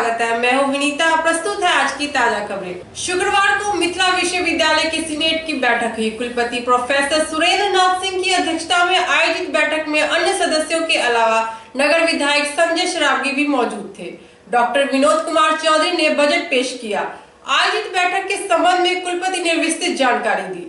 स्वागत है। मैं हूं विनीता। प्रस्तुत है आज की ताजा खबरें। शुक्रवार को मिथिला विश्वविद्यालय के सीनेट की बैठक हुई। कुलपति प्रोफेसर सुरेंद्र नाथ सिंह की अध्यक्षता में आयोजित बैठक में अन्य सदस्यों के अलावा नगर विधायक संजय सरावगी भी मौजूद थे। डॉक्टर विनोद कुमार चौधरी ने बजट पेश किया। आयोजित बैठक के संबंध में कुलपति ने विस्तृत जानकारी दी।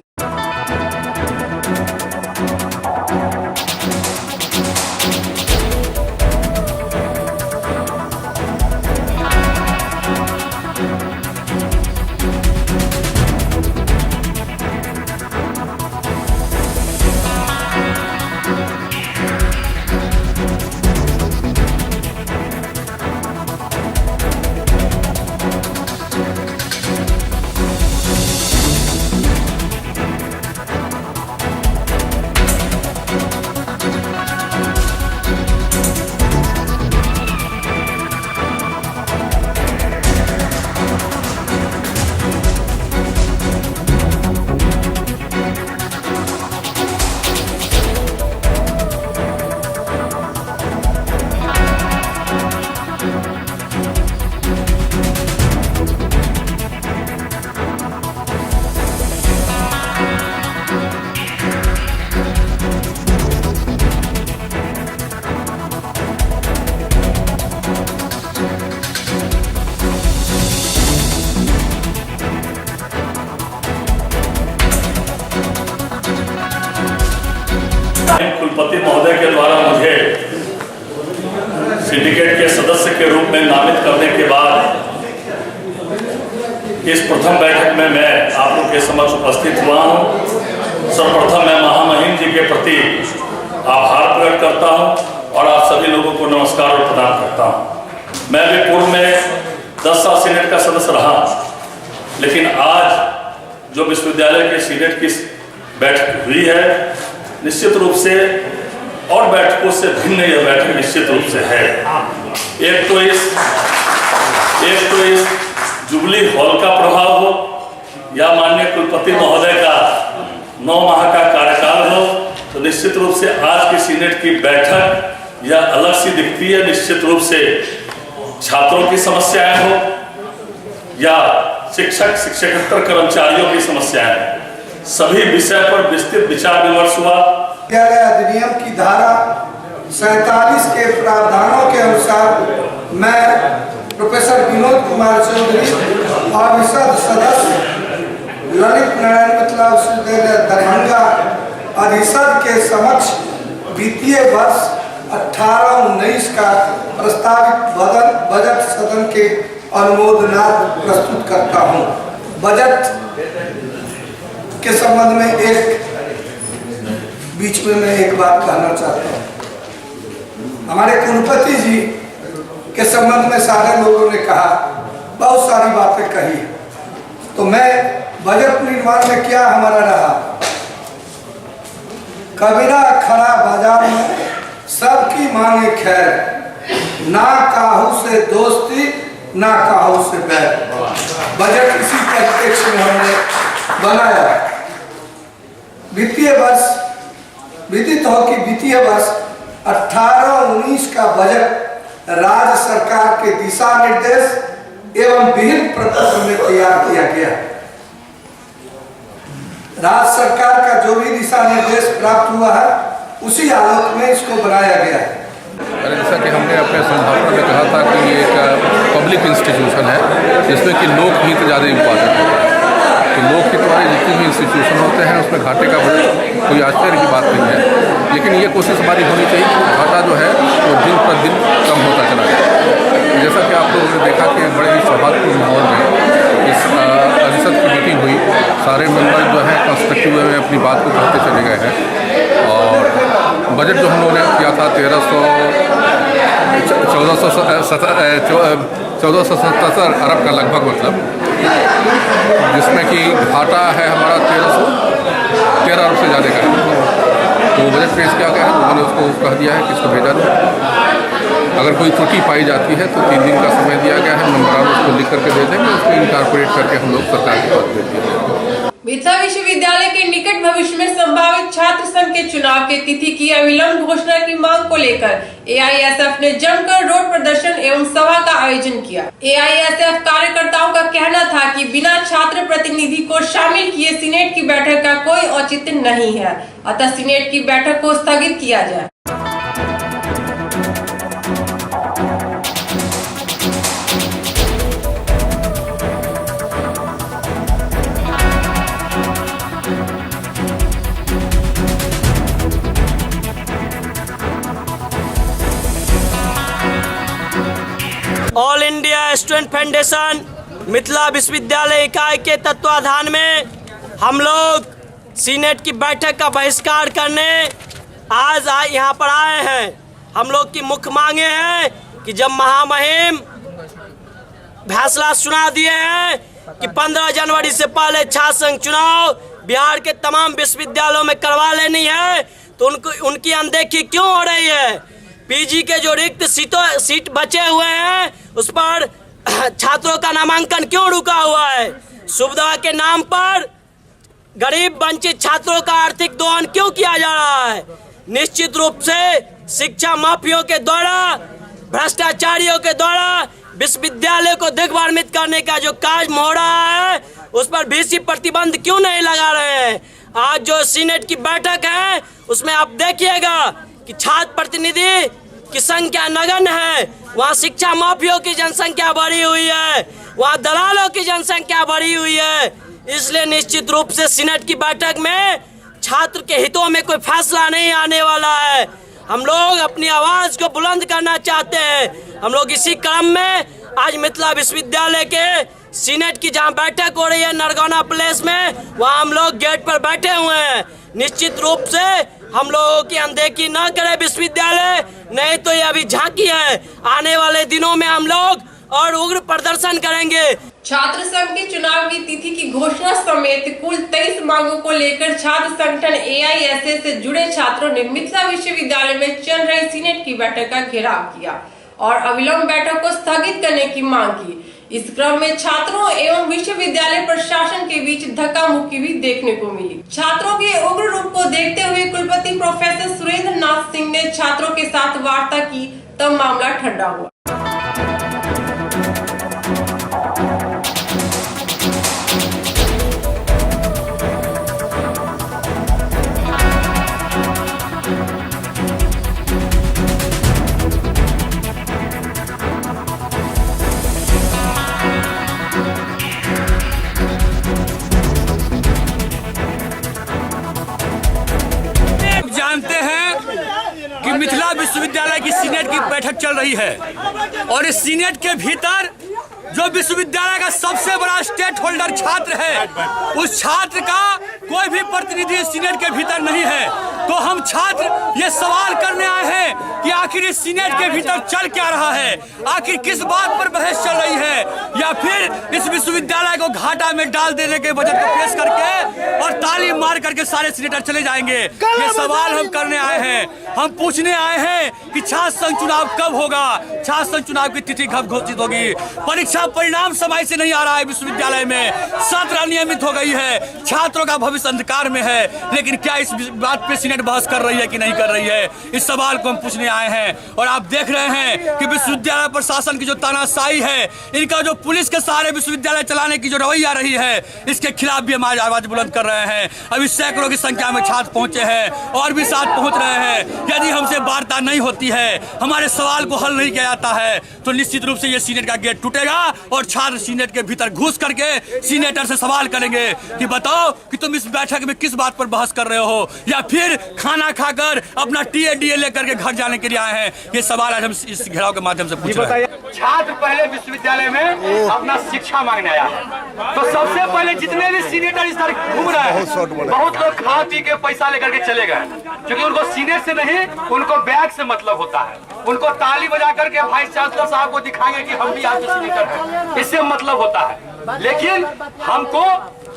कुलपति महोदय के द्वारा मुझे सिंडिकेट के सदस्य के रूप में नामित करने के बाद इस प्रथम बैठक में मैं आप लोग के समक्ष उपस्थित हुआ हूं। सर्वप्रथम मैं महामहिम जी के प्रति आभार प्रकट करता हूं और आप सभी लोगों को नमस्कार और प्रदान करता हूं। मैं भी पूर्व में 10 साल सीनेट का सदस्य रहा, लेकिन आज जो विश्वविद्यालय के सीनेट की बैठक हुई है, निश्चित रूप से और बैठकों से भिन्न यह बैठक निश्चित रूप से है। एक तो इस जुबली हॉल का प्रभाव हो या माननीय कुलपति महोदय का 9 माह का कार्यकाल हो, तो निश्चित रूप से आज की सीनेट की बैठक यह अलग सी दिखती है। निश्चित रूप से छात्रों की समस्याएं हो या शिक्षक शिक्षकेतर कर्मचारियों की समस्याएं, सभी विषय पर विस्तृत विचार विमर्श हुआ। विद्यालय अधिनियम की धारा 47 के प्रावधानों के अनुसार मैं प्रोफेसर विनोद कुमार चौधरी और सदस्य ललित नारायण मिथिला विश्वविद्यालय दरभंगा अधिसद के समक्ष वित्तीय वर्ष 18-19 का प्रस्तावित बजट सदन के अनुमोदनार्थ प्रस्तुत करता हूं। बजट के संबंध में बीच में मैं एक बात कहना चाहता हूं। हमारे कुलपति जी के संबंध में सारे लोगों ने कहा, बहुत सारी बातें कही, तो मैं बजट निर्माण में क्या हमारा रहा, कबीरा खड़ा बाजार में सबकी मांगे खैर, ना काहू से दोस्ती ना काहू से बैर। बजट इसी परिप्रेक्ष्य में हमने बनाया। वित्तीय वर्ष विदित हो कि वित्तीय वर्ष 18-19 का बजट राज्य सरकार के दिशा निर्देश एवं विहित प्रपत्र में तैयार किया गया। राज्य सरकार का जो भी दिशा निर्देश प्राप्त हुआ है, उसी आलोक में इसको बनाया गया है। जैसा कि हमने अपने संभावना में कहा था कि ये एक पब्लिक इंस्टीट्यूशन है जिसमें कि लोकहित ज़्यादा इम्पोर्टेंट होता है। तो लोकहित वाले जितने भी इंस्टीट्यूशन होते हैं उसमें घाटे का कोई आश्चर्य की बात नहीं है, लेकिन ये कोशिश हमारी होनी चाहिए कि घाटा जो है वो दिन पर दिन कम होता चला जाए। जैसा कि आप लोगों ने देखा कि बड़े ही सौहार्दपूर्ण माहौल में इस परिषद की मीटिंग हुई। सारे मेंबर जो है कंस्ट्रक्टिव वे में अपनी बात को कहते चले गए हैं और बजट जो हम लोगों ने किया था 1477 अरब का लगभग, मतलब जिसमें कि घाटा है हमारा 1313 अरब से ज़्यादा का है। तो बजट पेश किया गया है, तो मैंने उसको कह दिया है कि इसको भेजा जाए। अगर कोई त्रुटि पाई जाती है तो 3 दिन का समय दिया गया है, मेंबरान उसको लिख करके दे देंगे, उसको इनकॉर्पोरेट करके हम लोग सरकार के पास भेज देंगे। मिथिला विश्वविद्यालय के निकट भविष्य में संभावित छात्र संघ के चुनाव के तिथि की अविलंब घोषणा की मांग को लेकर एआईएसएफ ने जमकर रोड प्रदर्शन एवं सभा का आयोजन किया। एआईएसएफ कार्यकर्ताओं का कहना था कि बिना छात्र प्रतिनिधि को शामिल किए सीनेट की बैठक का कोई औचित्य नहीं है, अतः सीनेट की बैठक को स्थगित किया जाए। All India student federation Mithila विश्वविद्यालय इकाई के तत्वाधान में हम लोग सीनेट की बैठक का बहिष्कार करने आज यहाँ पर आए हैं। हम लोग की मुख्य मांगे हैं कि जब महामहिम फैसला सुना दिए हैं कि 15 जनवरी से पहले छात्र संघ चुनाव बिहार के तमाम विश्वविद्यालयों में करवा लेनी है, तो उनकी अनदेखी क्यों हो रही है? पीजी के जो रिक्त सीट बचे हुए हैं उस पर छात्रों का नामांकन क्यों रुका हुआ है? सुविधा के नाम पर गरीब वंचित छात्रों का आर्थिक दोहन क्यों किया जा रहा है? निश्चित रूप से शिक्षा माफियों के द्वारा, भ्रष्टाचारियों के द्वारा विश्वविद्यालय को दिग्भ्रमित करने का जो कार्य हो रहा है उस पर VC प्रतिबंध क्यों नहीं लगा रहे हैं? आज जो सीनेट की बैठक है उसमें आप देखिएगा कि छात्र प्रतिनिधि की संख्या नगण्य है, वहाँ शिक्षा माफियों की जनसंख्या बढ़ी हुई है, वहाँ दलालों की जनसंख्या बढ़ी हुई है। इसलिए निश्चित रूप से सीनेट की बैठक में छात्र के हितों में कोई फैसला नहीं आने वाला है। हम लोग अपनी आवाज को बुलंद करना चाहते हैं। हम लोग इसी क्रम में आज मिथिला विश्वविद्यालय के सीनेट की जहाँ बैठक हो रही है नरगौना प्लेस में, वहाँ हम लोग गेट पर बैठे हुए हैं। निश्चित रूप से हम लोगों की अनदेखी न करे विश्वविद्यालय, नहीं तो ये अभी झांकी है। आने वाले दिनों में हम लोग और उग्र प्रदर्शन करेंगे। छात्र संघ के चुनाव की तिथि की घोषणा समेत कुल 23 मांगों को लेकर छात्र संगठन एआईएसए से जुड़े छात्रों ने मिथिला विश्वविद्यालय में चल रही सीनेट की बैठक का घेराव किया और अविलंब बैठक को स्थगित करने की मांग की। इस क्रम में छात्रों एवं विश्वविद्यालय प्रशासन के बीच धक्का मुक्की भी देखने को मिली। छात्रों के उग्र रूप को देखते हुए कुलपति प्रोफेसर सुरेंद्र नाथ सिंह ने छात्रों के साथ वार्ता की, तब मामला ठंडा हुआ। मिथिला विश्वविद्यालय की सीनेट की बैठक चल रही है और इस सीनेट के भीतर जो विश्वविद्यालय का सबसे बड़ा स्टेक होल्डर छात्र है, उस छात्र का कोई भी प्रतिनिधि सीनेट के भीतर नहीं है। तो हम छात्र ये सवाल करने आए हैं कि आखिर इस सीनेट के भीतर चल क्या रहा है, आखिर किस बात पर बहस चल रही है, या फिर इस विश्वविद्यालय को घाटा में डाल देने के बजट को पेश करके और ताली मार करके सारे सीनेटर चले जाएंगे। ये सवाल हम करने आए हैं। हम पूछने आए हैं कि छात्र संघ चुनाव कब होगा, छात्र संघ चुनाव की तिथि कब घोषित होगी। परीक्षा परिणाम समय से नहीं आ रहा है विश्वविद्यालय में, सत्र अनियमित हो गई है, छात्रों का भविष्य अंधकार में है। लेकिन क्या इस बात पे सीनेट बहस कर रही है कि नहीं कर रही है? इस सवाल को हम पूछने आए हैं। और आप देख रहे हैं कि विश्वविद्यालय प्रशासन की जो तानाशाही है, इनका जो पुलिस के सहारे विश्वविद्यालय चलाने की जो रवैया रही है, इसके खिलाफ भी हम आवाज बुलंद कर रहे हैं। अभी सैकड़ों की संख्या में छात्र पहुंचे हैं और भी साथ पहुंच रहे हैं। यदि हमसे वार्ता नहीं होती है, हमारे सवाल को हल नहीं किया जाता है, तो निश्चित रूप से ये सीनेट का गेट टूटेगा और छात्र सीनेट के भीतर घुस करके सीनेटर से सवाल करेंगे कि बताओ कि तुम इस बैठक में किस बात पर बहस कर रहे हो, या फिर खाना खाकर अपना टीए लेकर के घर जाने के लिए आए हैं। ये सवाल आज हम इस घेराव के माध्यम से पूछ रहे हैं। छात्र पहले विश्वविद्यालय में अपना शिक्षा मांगने आया है, तो सबसे पहले जितने भी सीनेटर इस तरह घूम रहे हैं, बहुत लोग खा पी के पैसा लेकर के चले गए, क्योंकि उनको सीनेट से नहीं, उनको बैग से मतलब होता है। उनको ताली बजा करके वाइस चांसलर साहब को दिखाएंगे कि हम भी आपके सीनेटर हैं, इससे मतलब होता है। लेकिन हमको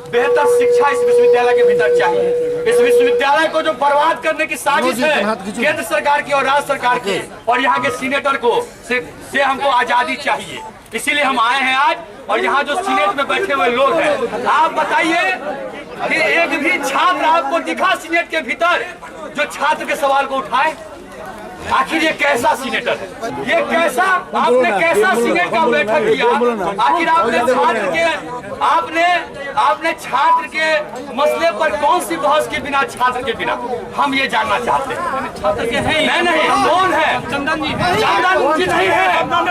बेहतर शिक्षा इस विश्वविद्यालय के भीतर चाहिए। इस विश्वविद्यालय को जो बर्बाद करने की साजिश है केंद्र सरकार की और राज्य सरकार की और यहाँ के सीनेटर को से हमको आजादी चाहिए। इसीलिए हम आए हैं आज। और यहाँ जो सीनेट में बैठे हुए लोग हैं, आप बताइए कि एक भी छात्र आपको दिखा सीनेट के भीतर जो छात्र के सवाल को उठाए? आखिर ये कैसा सीनेटर है? ये कैसा आपने कैसा सीनेट का बैठक किया? आखिर आपने छात्र के मसले पर कौन सी बहस के बिना, छात्र के बिना? हम ये जानना चाहते हैं। छात्र के हैं नहीं, कौन है? चंदन जी नहीं है।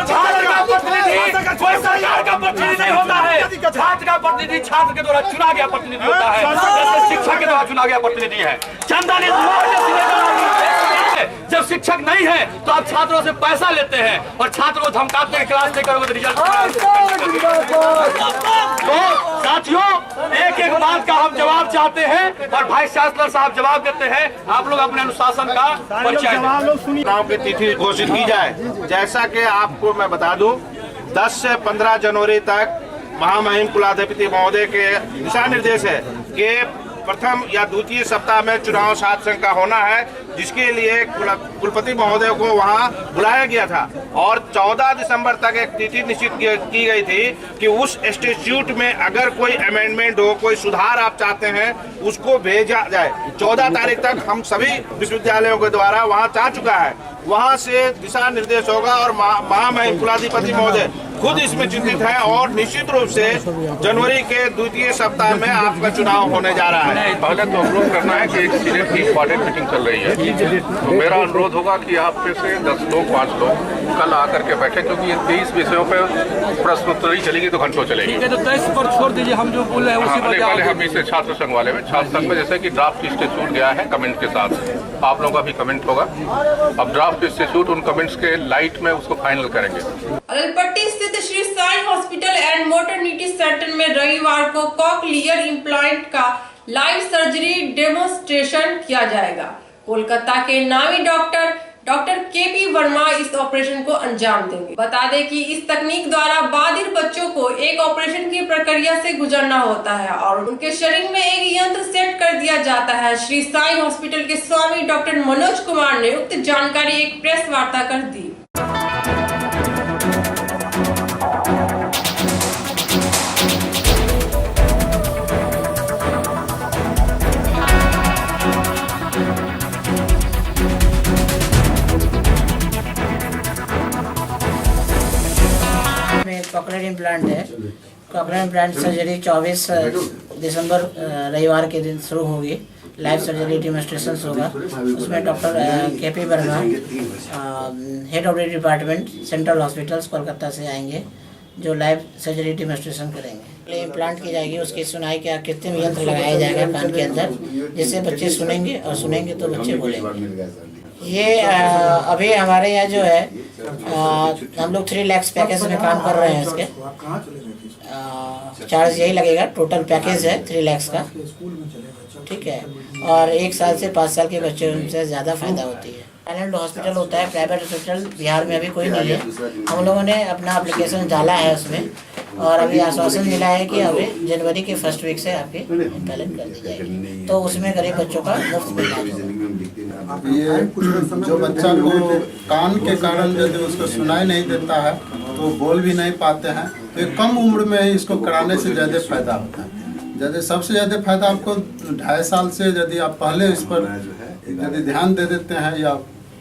छात्र का प्रतिनिधि कोई सरकार का प्रतिनिधि नहीं होता है। छात्र का प्रतिनिधि छात्र के द्वारा चुना गया प्रतिनिधि होता है, जैसे शिक्षक के द्वारा चुना गया प्रतिनिधि है। चंदन जब शिक्षक नहीं है तो आप छात्रों से पैसा लेते हैं और छात्रों को धमकाते हैं क्लास लेकर रिजल्ट। तो साथियों, एक बात का हम जवाब चाहते हैं और वाइस चांसलर साहब जवाब देते हैं। आप लोग अपने अनुशासन का परिचय दें। चुनाव की तिथि घोषित की जाए। जैसा कि आपको मैं बता दूं, 10 से 15 जनवरी तक महामहिम कुलाधिपति महोदय के दिशा निर्देश है कि प्रथम या द्वितीय सप्ताह में चुनाव साध संघ का होना है, जिसके लिए कुलपति महोदय को वहां बुलाया गया था और 14 दिसंबर तक एक तिथि निश्चित की गई थी कि उस इंस्टीट्यूट में अगर कोई अमेंडमेंट हो, कोई सुधार आप चाहते हैं, उसको भेजा जाए। 14 तारीख तक हम सभी विश्वविद्यालयों के द्वारा वहां जा चुका है। वहां से दिशा निर्देश होगा और महामहिम कुलाधिपति महोदय खुद इसमें चिंतित है और निश्चित रूप से जनवरी के द्वितीय सप्ताह में आपका चुनाव होने जा रहा है। पहले तो अनुरोध करना है कि एक सीनेट की इम्पोर्टेंट मीटिंग चल रही है, तो मेरा अनुरोध होगा कि आप में से 10 लोग 5 लोग कल आकर के बैठे, क्योंकि ये 23 विषयों पर प्रश्नोत्तरी चलेगी तो घंटों चलेगी। ठीक है, तो 23 पर छोड़ दीजिए, हम जो बोल रहे हैं उसी पर पहले हम इसे छात्र संघ वाले में, छात्र संघ में जैसे कि ड्राफ्ट इंस्टीट्यूट गया है कमेंट के साथ, आप लोगों का भी कमेंट होगा। अब ड्राफ्ट इंस्टीट्यूट उन कमेंट्स के लाइट में उसको फाइनल करेंगे। अलपट्टी स्थित Shri Sai hospital and maternity centre में रविवार को कॉकलियर इम्प्लांट का लाइव सर्जरी डेमोन्स्ट्रेशन किया जाएगा। कोलकाता के नामी डॉक्टर केपी वर्मा इस ऑपरेशन को अंजाम देंगे। बता दें कि इस तकनीक द्वारा बाधिर बच्चों को एक ऑपरेशन की प्रक्रिया से गुजरना होता है और उनके शरीर में एक यंत्र सेट कर दिया जाता है। श्री साई हॉस्पिटल के स्वामी डॉक्टर मनोज कुमार ने उक्त जानकारी एक प्रेस वार्ता कर दी। कॉकलियर इम्प्लांट है। कॉकलियर इम्प्लांट सर्जरी 24 दिसंबर रविवार के दिन शुरू होगी। लाइव सर्जरी डेमोन्स्ट्रेशन होगा। उसमें doctor KP Verma head of the department central hospitals Kolkata से आएंगे, जो लाइव सर्जरी डेमोन्स्ट्रेशन करेंगे। इम्प्लांट की जाएगी, उसकी सुनाई का कृत्रिम यंत्र लगाया जाएगा कान के अंदर, जिससे बच्चे सुनेंगे और सुनेंगे तो बच्चे बोलेंगे। ये अभी हमारे यहाँ जो है हम लोग 3 लाख पैकेज में काम कर रहे हैं। इसके चार्ज यही लगेगा, टोटल पैकेज है 3 लाख का, ठीक है। और 1 साल से 5 साल के बच्चों से ज़्यादा फायदा होती है। फाइनल हॉस्पिटल होता है, प्राइवेट हॉस्पिटल बिहार में अभी कोई नहीं है। हम लोगों ने अपना एप्लीकेशन डाला है उसमें और अभी आश्वासन मिला है कि अभी जनवरी के फर्स्ट वीक से आपकी इम्प्लांट कर दी जाएगी, तो उसमें गरीब बच्चों का मुफ्त इलाज होगा। ये जो बच्चा को कान के कारण यदि उसको सुनाई नहीं देता है तो बोल भी नहीं पाते हैं, तो ये कम उम्र में ही इसको कराने से ज़्यादा फायदा होता है। यदि सबसे ज़्यादा फायदा आपको 2.5 साल से यदि आप पहले इस पर यदि ध्यान दे देते हैं, या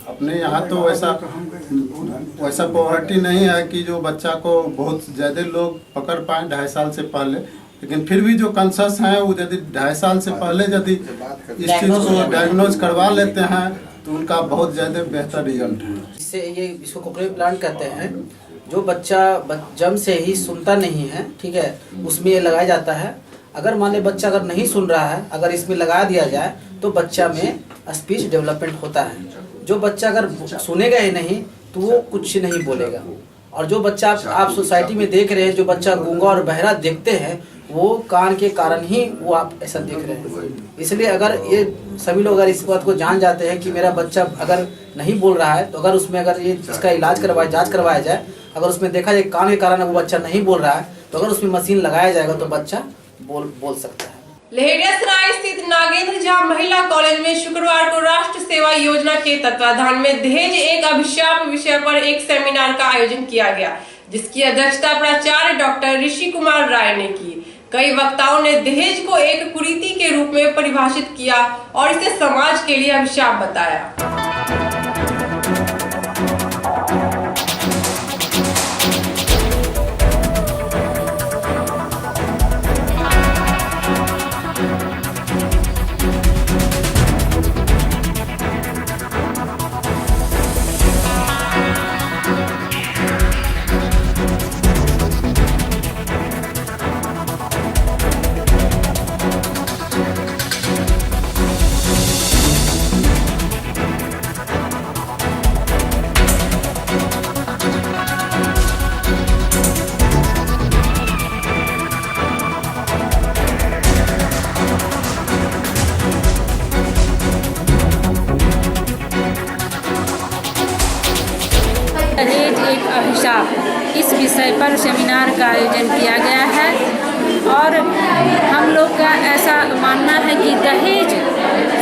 अपने यहाँ तो वैसा पॉवर्टी नहीं है कि जो बच्चा को बहुत ज़्यादा लोग पकड़ पाएँ 2.5 साल से पहले, लेकिन फिर भी जो कंसर्स हैं वो यदि 2.5 साल से पहले यदि इस चीज़ को डायग्नोज करवा लेते हैं तो उनका बहुत ज़्यादा बेहतर रिजल्ट है। इससे ये इसको कॉकलियर इम्प्लांट कहते हैं। जो बच्चा जन्म से ही सुनता नहीं है, ठीक है, उसमें ये लगाया जाता है। अगर मान ले बच्चा अगर नहीं सुन रहा है, अगर इसमें लगा दिया जाए तो बच्चा में स्पीच डेवलपमेंट होता है। जो बच्चा अगर सुनेगा ही नहीं तो वो कुछ नहीं बोलेगा। और जो बच्चा आप सोसाइटी में देख रहे हैं, जो बच्चा गूंगा और बहरा देखते हैं, वो कान के कारण ही वो आप ऐसा देख रहे हैं। इसलिए अगर ये सभी लोग अगर इस बात को जान जाते हैं कि मेरा बच्चा अगर नहीं बोल रहा है, तो अगर उसमें अगर ये इसका इलाज करवाया जांच करवाया जाए, अगर उसमें देखा जाए कान के कारण वो बच्चा नहीं बोल रहा है, तो अगर उसमें मशीन लगाया जाएगा तो बच्चा बोल सकता है। लहेरियासराय स्थित नागेंद्र झा महिला कॉलेज में शुक्रवार को राष्ट्र सेवा योजना के तत्वाधान में दहेज एक अभिशाप विषय पर एक सेमिनार का आयोजन किया गया, जिसकी अध्यक्षता प्राचार्य डॉक्टर ऋषि कुमार राय ने की। कई वक्ताओं ने दहेज को एक कुरीति के रूप में परिभाषित किया और इसे समाज के लिए अभिशाप बताया। दहेज एक अभिशाप इस विषय पर सेमिनार का आयोजन किया गया है और हम लोग का ऐसा मानना है कि दहेज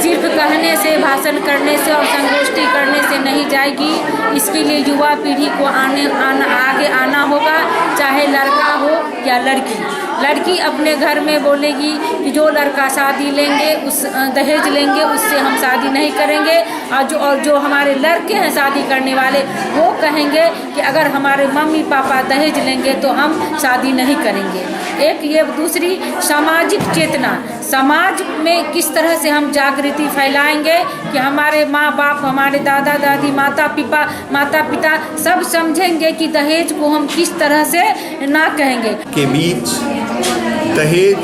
सिर्फ कहने से, भाषण करने से और संगोष्ठी करने से नहीं जाएगी। इसके लिए युवा पीढ़ी को आगे आना होगा, चाहे लड़का हो या लड़की। लड़की अपने घर में बोलेगी कि जो लड़का शादी लेंगे उस दहेज लेंगे उससे हम शादी नहीं करेंगे, और जो हमारे लड़के हैं शादी करने वाले वो कहेंगे कि अगर हमारे मम्मी पापा दहेज लेंगे तो हम शादी नहीं करेंगे। एक ये दूसरी सामाजिक चेतना, समाज में किस तरह से हम जागृति फैलाएंगे कि हमारे माँ बाप, हमारे दादा दादी, माता पिता सब समझेंगे कि दहेज को हम किस तरह से ना कहेंगे। के बीच दहेज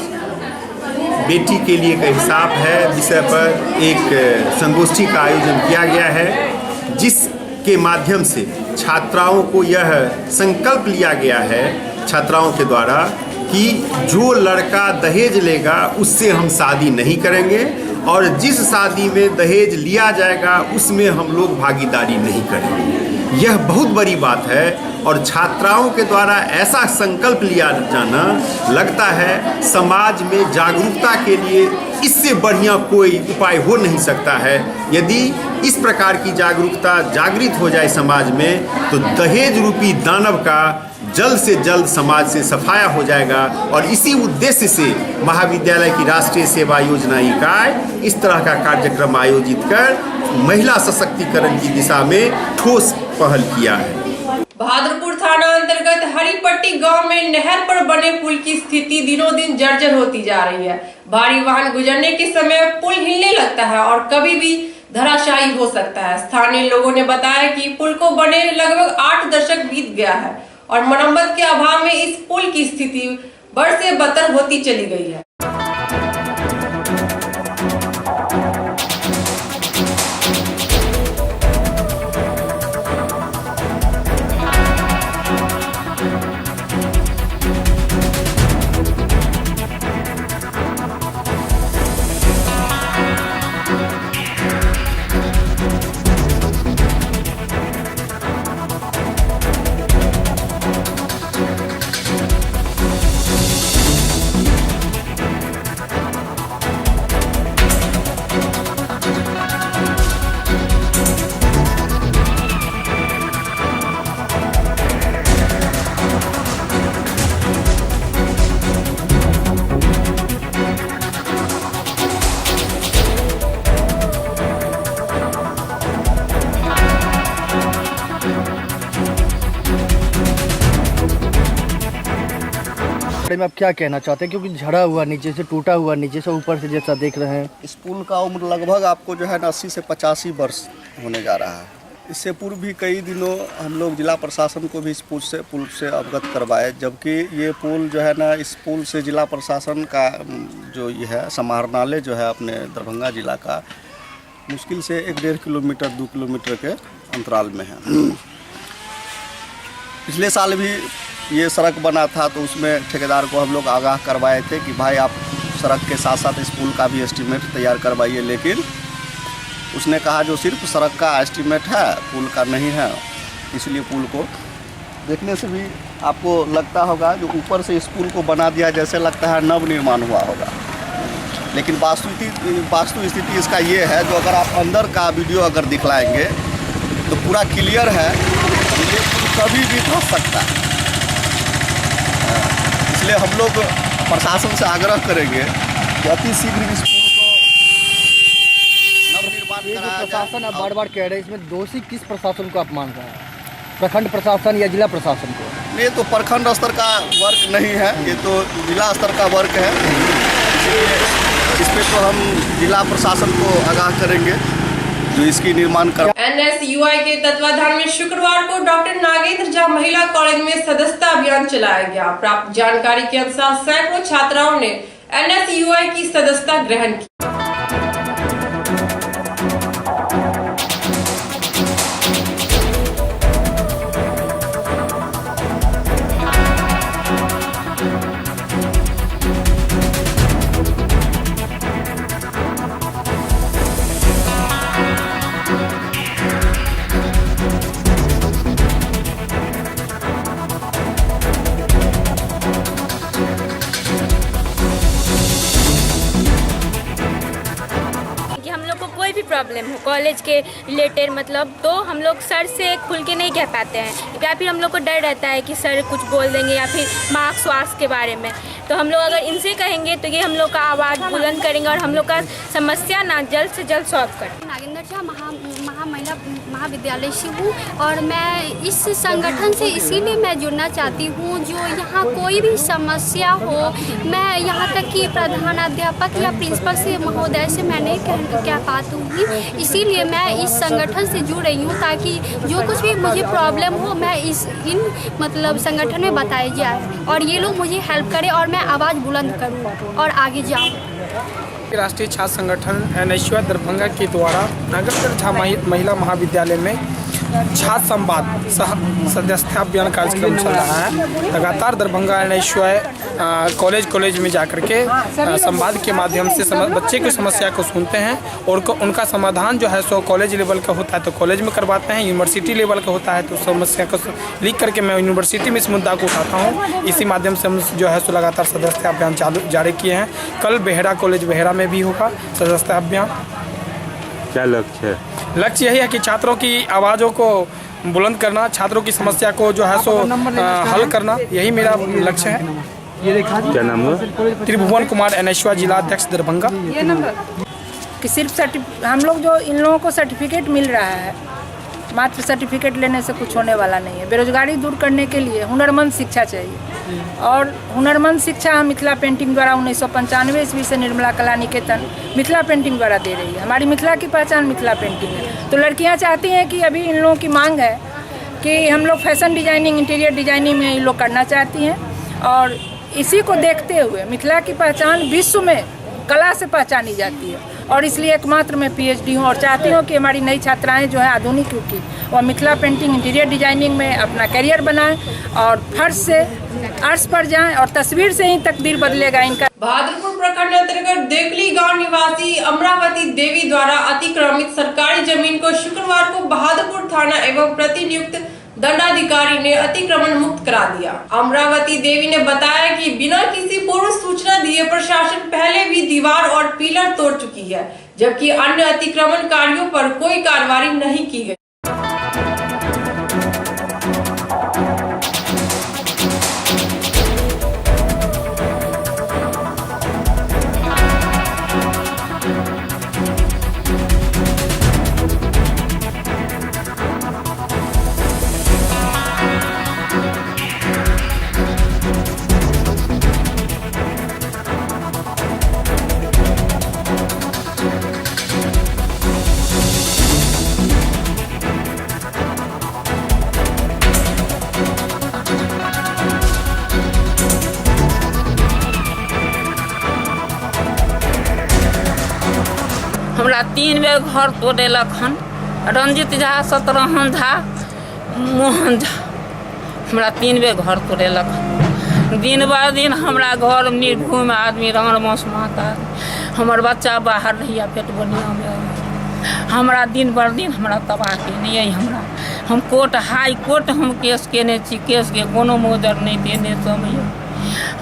बेटी के लिए एक हिसाब है विषय पर एक संगोष्ठी का आयोजन किया गया है, जिसके माध्यम से छात्राओं को यह संकल्प लिया गया है छात्राओं के द्वारा कि जो लड़का दहेज लेगा उससे हम शादी नहीं करेंगे और जिस शादी में दहेज लिया जाएगा उसमें हम लोग भागीदारी नहीं करेंगे। यह बहुत बड़ी बात है और छात्राओं के द्वारा ऐसा संकल्प लिया जाना लगता है समाज में जागरूकता के लिए इससे बढ़िया कोई उपाय हो नहीं सकता है। यदि इस प्रकार की जागरूकता जागृत हो जाए समाज में तो दहेज रूपी दानव का जल्द से जल्द समाज से सफाया हो जाएगा और इसी उद्देश्य से महाविद्यालय की राष्ट्रीय सेवा योजना इकाई इस तरह का कार्यक्रम आयोजित कर महिला सशक्तिकरण की दिशा में ठोस पहल किया है। बहादुरपुर थाना अंतर्गत हरिपट्टी गांव में नहर पर बने पुल की स्थिति दिनों दिन जर्जर होती जा रही है। भारी वाहन गुजरने के समय पुल हिलने लगता है और कभी भी धराशायी हो सकता है। स्थानीय लोगों ने बताया कि पुल को बने लगभग 8 दशक बीत गया है और मरम्मत के अभाव में इस पुल की स्थिति बढ़ से बदतर होती चली गई है। में आप क्या कहना चाहते हैं, क्योंकि झड़ा हुआ नीचे से, टूटा हुआ नीचे से, ऊपर से जैसा देख रहे हैं। इस पुल का उम्र लगभग आपको जो है ना 80 से 85 वर्ष होने जा रहा है। इससे पूर्व भी कई दिनों हम लोग जिला प्रशासन को भी इस पुल से अवगत करवाए, जबकि ये पुल जो है ना, इस पुल से जिला प्रशासन का जो ये है समाहरणालय जो है अपने दरभंगा जिला का मुश्किल से 1-1.5 किलोमीटर 2 किलोमीटर के अंतराल में है। पिछले साल भी ये सड़क बना था तो उसमें ठेकेदार को हम लोग आगाह करवाए थे कि भाई आप सड़क के साथ साथ इस पुल का भी एस्टीमेट तैयार करवाइए, लेकिन उसने कहा जो सिर्फ सड़क का एस्टीमेट है पुल का नहीं है। इसलिए पुल को देखने से भी आपको लगता होगा जो ऊपर से इस पुल को बना दिया जैसे लगता है नव निर्माण हुआ होगा, लेकिन वास्तु स्थिति इसका ये है, जो अगर आप अंदर का वीडियो अगर दिखलाएंगे तो पूरा क्लियर है, ये कभी भी धंस सकता है। इसलिए हम लोग प्रशासन से आग्रह करेंगे कि अति शीघ्र इस पुल को नवनिर्माण कराया जाए। प्रशासन अब बार बार कह रहे हैं, इसमें दोषी किस प्रशासन को आप मान रहे हैं? प्रखंड प्रशासन या जिला प्रशासन को? ये तो प्रखंड स्तर का वर्क नहीं है, ये तो जिला स्तर का वर्क है। इस पे तो हम जिला प्रशासन को आगाह करेंगे जो इसकी निर्माण कर। NSUI के तत्वाधान में शुक्रवार को डॉक्टर नागेंद्र झा महिला कॉलेज में सदस्यता अभियान चलाया गया। प्राप्त जानकारी के अनुसार सैकड़ों छात्राओं ने NSUI की सदस्यता ग्रहण की। प्रॉब्लम हो कॉलेज के रिलेटेड मतलब, तो हम लोग सर से खुल के नहीं कह पाते हैं, या फिर हम लोग को डर रहता है कि सर कुछ बोल देंगे या फिर मार्क्स वार्क्स के बारे में। तो हम लोग अगर इनसे कहेंगे तो ये हम लोग का आवाज़ बुलंद करेंगे और हम लोग का समस्या ना जल्द से जल्द सॉल्व करें। नागेंद्र झा महिला महाविद्यालय से हूँ और मैं इस संगठन से इसीलिए मैं जुड़ना चाहती हूँ, जो यहाँ कोई भी समस्या हो, मैं यहाँ तक कि प्रधानाध्यापक या प्रिंसिपल से महोदय से मैं नहीं कह पाती हूँ, इसीलिए मैं इस संगठन से जुड़ रही हूँ ताकि जो कुछ भी मुझे प्रॉब्लम हो मैं इन मतलब संगठन में बताई जाए और ये लोग मुझे हेल्प करें और मैं आवाज़ बुलंद करूँ और आगे जाऊँ। राष्ट्रीय छात्र संगठन NSUI दरभंगा के द्वारा नागेंद्र झा महिला महाविद्यालय में छात्र संवाद सदस्यता अभियान कार्यक्रम चल रहा है। लगातार दरभंगा NSUI कॉलेज में जाकर के संवाद के माध्यम से बच्चे की समस्या को सुनते हैं और उनका समाधान जो है सो कॉलेज लेवल का होता है तो कॉलेज में करवाते हैं, यूनिवर्सिटी लेवल का होता है तो समस्या को लिख करके मैं यूनिवर्सिटी में इस मुद्दा को उठाता हूँ। इसी माध्यम से हम जो है सो लगातार सदस्यता अभियान जारी किए हैं। कल बेहरा कॉलेज बेहरा में भी होगा सदस्यता अभियान। क्या लक्ष्य है? लक्ष्य यही है कि छात्रों की आवाज़ों को बुलंद करना, छात्रों की समस्या को जो है सो हल करना, यही मेरा लक्ष्य है। क्या नाम हुआ? त्रिभुवन कुमार NSUI जिला अध्यक्ष दरभंगा। ये नंबर कि सिर्फ हम लोग जो इन लोगों को सर्टिफिकेट मिल रहा है, मात्र सर्टिफिकेट लेने से कुछ होने वाला नहीं है। बेरोजगारी दूर करने के लिए हुनरमंद शिक्षा चाहिए और हुनरमंद शिक्षा मिथिला पेंटिंग द्वारा 1995 ईस्वी से निर्मला कला निकेतन मिथिला पेंटिंग द्वारा दे रही है। हमारी मिथिला की पहचान मिथिला पेंटिंग है। तो लड़कियां चाहती हैं कि अभी इन लोगों की मांग है कि हम लोग फैशन डिजाइनिंग, इंटीरियर डिजाइनिंग में इन लोग करना चाहती हैं और इसी को देखते हुए मिथिला की पहचान विश्व में कला से पहचानी जाती है और इसलिए एकमात्र मैं PhD हूँ और चाहती हूँ कि हमारी नई छात्राएं जो है आधुनिक युग की और मिथिला पेंटिंग, इंटीरियर डिजाइनिंग में अपना करियर बनाएं और फर्श से अर्श पर जाएं और तस्वीर से ही तकदीर बदलेगा इनका। बहादुरपुर प्रखंड अंतर्गत देखली गांव निवासी अमरावती देवी द्वारा अतिक्रमित सरकारी जमीन को शुक्रवार को बहादुरपुर थाना एवं प्रतिनियुक्त दंडाधिकारी ने अतिक्रमण मुक्त करा दिया। अमरावती देवी ने बताया कि बिना किसी पूर्व सूचना दिए प्रशासन पहले भी दीवार और पिलर तोड़ चुकी है, जबकि अन्य अतिक्रमणकारियों पर कोई कार्रवाई नहीं की गई। हमरा 3 बेर घर तोड़ेलक हन। रंजित झा, सतरहन झा, मोहन झा, हमरा 3 बेर घर तोड़ेलक। दिन ब दिन हमरा घर निर्भूम आदमी रंग मास माता, हमर बच्चा बाहर रहिया पेट बनिया में हमरा दिन बर दिन हमरा तबाह केने। हम कोर्ट हाई कोर्ट हम केस केने छी, केस के कोनो मोजर नहीं देने समय।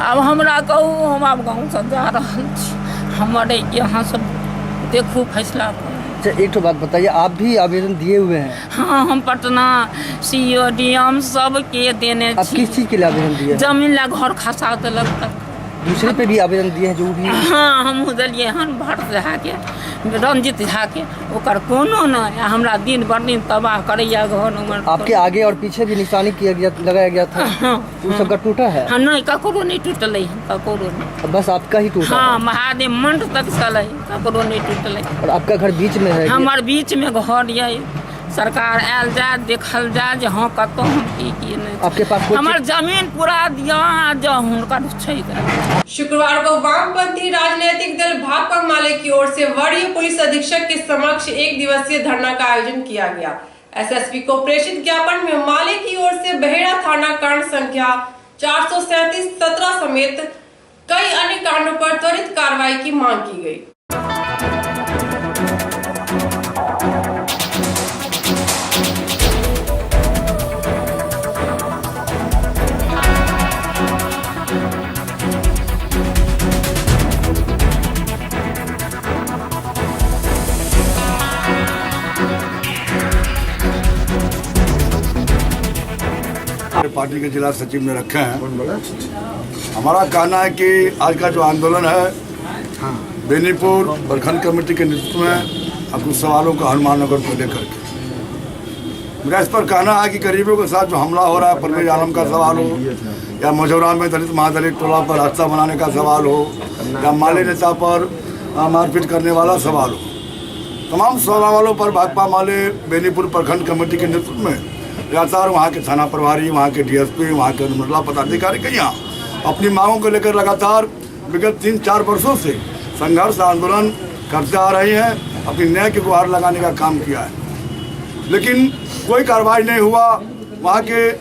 अब हमरा कहू हम आब गाँव से जा रहा छी, हमारे यहाँ सब देखू फैसला। अच्छा एक तो बात बताइए, आप भी आवेदन दिए हुए हैं? हाँ, हम पटना CODM सब के देने छी। आप किस चीज़ के लिए आवेदन दिए? जमीन ला घर खसा देलक तक। दूसरे पे भी आवेदन दिए हैं जो भी? हाँ, हम दिलिए हन भट्ट झा के, रंजित झा के, ओकर कोनो न हमरा दिन बर दिन तबाह करैया घर उमर। आपके आगे और पीछे भी निशानी किया गया, लगाया गया था? हाँ, वो सब का टूटा है? हाँ, नहीं ककरो नहीं टूटल, ककरो नहीं। बस आपका ही टूटा? हाँ, महादेव मंड तक चल, ककरो नहीं टूटल। और आपका घर बीच में है? हमार बीच में घर ये, सरकार आयल जाए देखल जाए जे हाँ कतौ हम की नहीं। आपके पास हमार जमीन पूरा दिया जो हुनकर छै। शुक्रवार को वामपंथी राजनीतिक दल भाकपा माले की ओर से वरीय पुलिस अधीक्षक के समक्ष 1 दिवसीय धरना का आयोजन किया गया। SSP को प्रेषित ज्ञापन में माले की ओर से बहेड़ा थाना कांड संख्या 437-17 समेत कई अन्य कांडों पर त्वरित कार्रवाई की मांग की गई। पार्टी के जिला सचिव ने रखे हैं। हमारा कहना है कि आज का जो आंदोलन है बेनीपुर प्रखंड कमेटी के नेतृत्व में अब कुछ सवालों का हनुमान नगर को लेकर के मेरा इस पर कहना है कि गरीबों के साथ जो हमला हो रहा है, परवेज आलम का सवाल हो या मझौरा में दलित महादलित टोला पर रास्ता बनाने का सवाल हो या माले नेता पर मारपीट करने वाला सवाल हो, तमाम सवालों पर भाकपा माले बेनीपुर प्रखंड कमेटी के नेतृत्व में लगातार वहाँ के थाना प्रभारी, वहाँ के DSP, वहाँ के मंडला पदाधिकारी के यहाँ अपनी मांगों को लेकर लगातार विगत 3-4 वर्षों से संघर्ष आंदोलन करते आ रही हैं, अपनी न्याय की गुहार लगाने का काम किया है, लेकिन कोई कार्रवाई नहीं हुआ। वहाँ के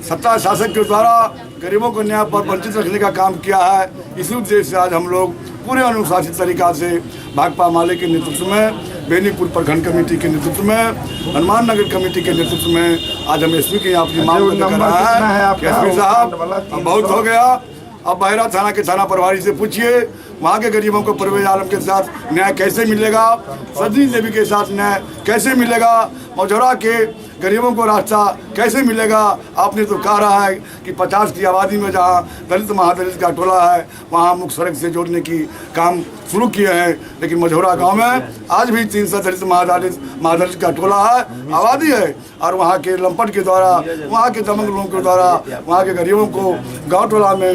सत्ता शासक के द्वारा गरीबों को न्याय पर वंचित रखने का काम किया है। इसी उद्देश्य से आज हम लोग पूरे अनुशासित तरीका से भाकपा माले के नेतृत्व में, बेनीपुर प्रखंड कमेटी के नेतृत्व में, हनुमान नगर कमेटी के नेतृत्व में आज हम SP के यहाँ अपनी मांग को लेकर आए हैं कि SP साहब अब बहुत हो गया। अब बहेड़ा थाना के थाना प्रभारी से पूछिए वहाँ के गरीबों को परवेज आलम के साथ न्याय कैसे मिलेगा, सजनी देवी के साथ न्याय कैसे मिलेगा, मझौरा के गरीबों को रास्ता कैसे मिलेगा। आपने तो कहा रहा है कि 50 की आबादी में जहाँ दलित महादलित का टोला है वहाँ मुख्य सड़क से जोड़ने की काम शुरू किए हैं, लेकिन मझौरा गांव में आज भी 300 दलित महादलित का टोला है, आबादी है, और वहाँ के लंपट के द्वारा, वहाँ के दमंग लोगों के द्वारा वहाँ के गरीबों को गाँव टोला में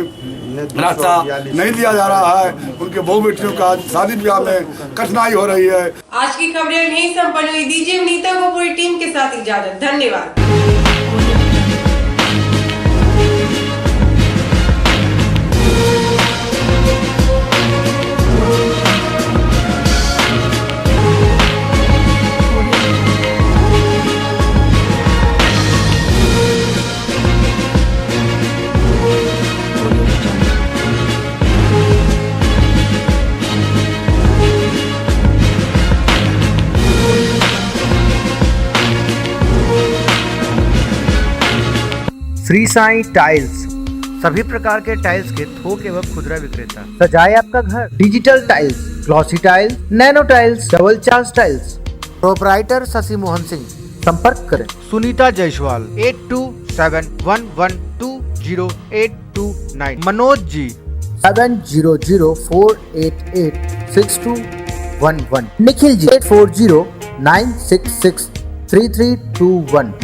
रास्ता नहीं दिया जा रहा है। उनके बहु बेटियों का शादी ब्याह में कठिनाई हो रही है। आज की खबरें यहीं संपन्न हुई। दीजिए नीता को पूरी टीम के साथ इजाजत। धन्यवाद। श्री साईं टाइल्स, सभी प्रकार के टाइल्स के थोक एवं खुदरा विक्रेता। सजाए आपका घर, digital tiles, glossy tiles, nano tiles, double charge tiles. Proprietor Shashi Mohan Singh. संपर्क करें सुनीता जायसवाल 8271120829। मनोज जी 7004886211। निखिल जी 8409663321।